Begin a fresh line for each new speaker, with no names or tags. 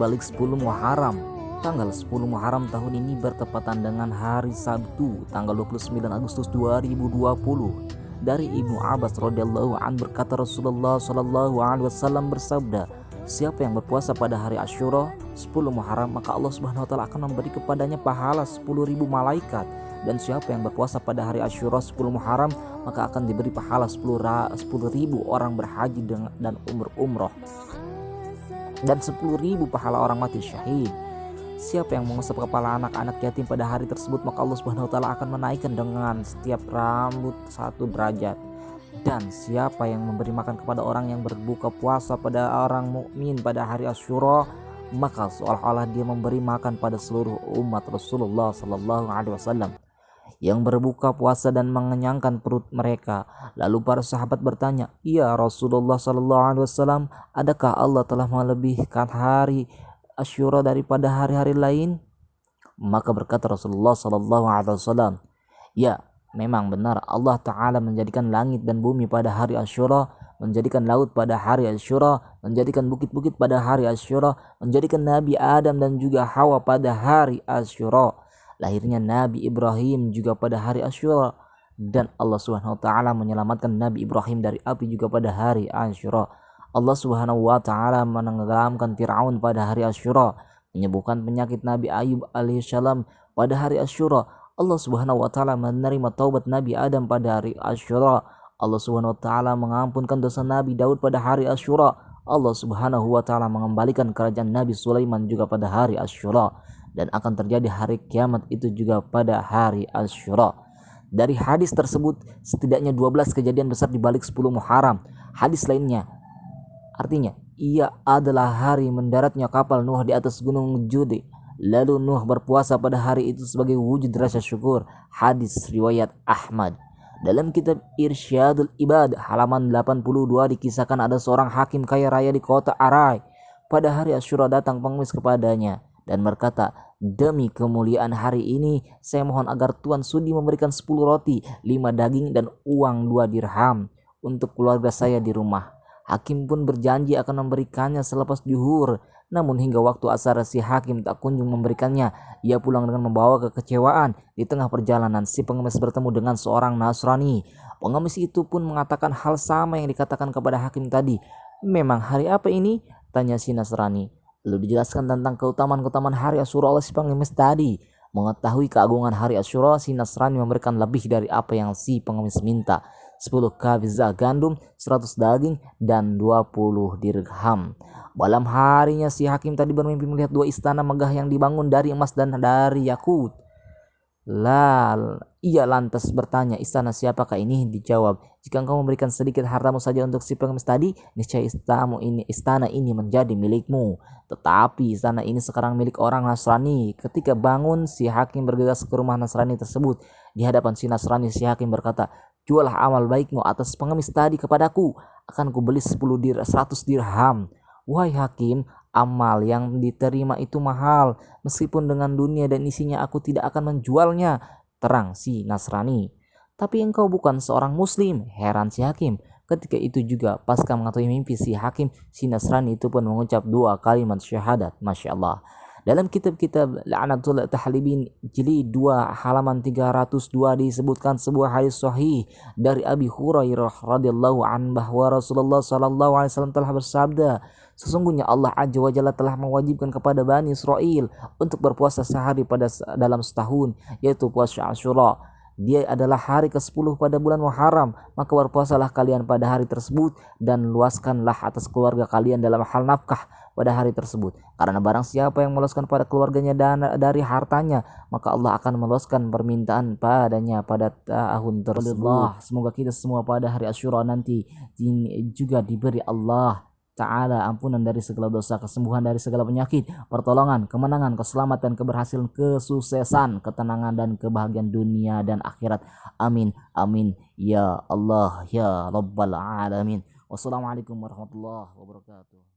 balik 10 Muharram. Tanggal 10 Muharram tahun ini bertepatan dengan hari Sabtu, tanggal 29 Agustus 2020. Dari Ibnu Abbas radhiyallahu anhu berkata, Rasulullah sallallahu alaihi wasallam bersabda, siapa yang berpuasa pada hari Asyura 10 Muharram, maka Allah Subhanahu wa taala akan memberi kepadanya pahala 10.000 malaikat. Dan siapa yang berpuasa pada hari Asyura 10 Muharram, maka akan diberi pahala 10.000 orang berhaji dan umroh, dan 10.000 pahala orang mati syahid. Siapa yang mengusap kepala anak-anak yatim pada hari tersebut, maka Allah Subhanahu wa taala akan menaikkan dengan setiap rambut 1 derajat. Dan siapa yang memberi makan kepada orang yang berbuka puasa pada orang mukmin pada hari Asyura, maka seolah-olah dia memberi makan pada seluruh umat Rasulullah sallallahu alaihi wasallam yang berbuka puasa dan mengenyangkan perut mereka. Lalu para sahabat bertanya, "Ya Rasulullah sallallahu alaihi wasallam, adakah Allah telah melebihkan hari Asyura daripada hari-hari lain?" Maka berkata Rasulullah sallallahu alaihi wasallam, "Ya, memang benar Allah Ta'ala menjadikan langit dan bumi pada hari Asyura, menjadikan laut pada hari Asyura, menjadikan bukit-bukit pada hari Asyura, menjadikan Nabi Adam dan juga Hawa pada hari Asyura. Lahirnya Nabi Ibrahim juga pada hari Asyura, dan Allah Subhanahu wa taala menyelamatkan Nabi Ibrahim dari api juga pada hari Asyura. Allah Subhanahu wa taala menenggelamkan Firaun pada hari Asyura, menyembuhkan penyakit Nabi Ayub alaihissalam pada hari Asyura. Allah Subhanahu wa taala menerima taubat Nabi Adam pada hari Asyura. Allah Subhanahu wa taala mengampunkan dosa Nabi Daud pada hari Asyura. Allah Subhanahu wa taala mengembalikan kerajaan Nabi Sulaiman juga pada hari Asyura, dan akan terjadi hari kiamat itu juga pada hari Asyura. Dari hadis tersebut setidaknya 12 kejadian besar di balik 10 Muharram. Hadis lainnya artinya, ia adalah hari mendaratnya kapal Nuh di atas gunung Judi. Lalu Nuh berpuasa pada hari itu sebagai wujud rasa syukur. Hadis riwayat Ahmad. Dalam kitab Irsyadul Ibad halaman 82 dikisahkan ada seorang hakim kaya raya di kota Arai. Pada hari Asyura datang pengemis kepadanya dan berkata, "Demi kemuliaan hari ini, saya mohon agar Tuan sudi memberikan 10 roti, 5 daging, dan uang 2 dirham untuk keluarga saya di rumah." Hakim pun berjanji akan memberikannya selepas zuhur. Namun hingga waktu asar si hakim tak kunjung memberikannya. Ia pulang dengan membawa kekecewaan. Di tengah perjalanan si pengemis bertemu dengan seorang Nasrani. Pengemis itu pun mengatakan hal sama yang dikatakan kepada hakim tadi. "Memang hari apa ini?" tanya si Nasrani. Lalu dijelaskan tentang keutamaan hari Asyura oleh si pengemis tadi. Mengetahui keagungan hari Asyura, si Nasrani memberikan lebih dari apa yang si pengemis minta. 10 kabizah gandum, 100 daging, dan 20 dirham. Malam harinya si hakim tadi bermimpi melihat 2 istana megah yang dibangun dari emas dan dari yakut. Ia lantas bertanya, "Istana siapakah ini?" Dijawab, "Jika engkau memberikan sedikit hartamu saja untuk si pengemis tadi, niscaya istana ini menjadi milikmu. Tetapi istana ini sekarang milik orang Nasrani." Ketika bangun, si hakim bergegas ke rumah Nasrani tersebut. Di hadapan si Nasrani, si hakim berkata, "Jualah amal baikmu atas pengemis tadi kepadaku, akan kubeli 100 dirham." "Wahai hakim, amal yang diterima itu mahal, meskipun dengan dunia dan isinya aku tidak akan menjualnya," terang si Nasrani. "Tapi engkau bukan seorang muslim," heran si hakim. Ketika itu juga pasca mengetahui mimpi si hakim, si Nasrani itu pun mengucap 2 kalimat syahadat. Masya Allah. Dalam kitab-kitab La'natul Tahlibin jilid 2 halaman 302 disebutkan sebuah hadis sahih dari Abi Hurairah radhiyallahu anhu bahwa Rasulullah sallallahu alaihi wasallam telah bersabda, "Sesungguhnya Allah Azza wa Jalla telah mewajibkan kepada Bani Israel untuk berpuasa sehari dalam setahun, yaitu puasa Asyura. Dia adalah hari ke-10 pada bulan Muharram, maka berpuasalah kalian pada hari tersebut dan luaskanlah atas keluarga kalian dalam hal nafkah pada hari tersebut. Karena barang siapa yang meluaskan pada keluarganya dari hartanya, maka Allah akan meluaskan permintaan padanya pada tahun tersebut." Semoga kita semua pada hari Asyura nanti juga diberi Allah Ta'ala ampunan dari segala dosa, kesembuhan dari segala penyakit, pertolongan, kemenangan, keselamatan, keberhasilan, kesuksesan, ketenangan, dan kebahagiaan dunia dan akhirat. Amin, amin, ya Allah, ya Rabbal Alamin. Wassalamualaikum warahmatullahi wabarakatuh.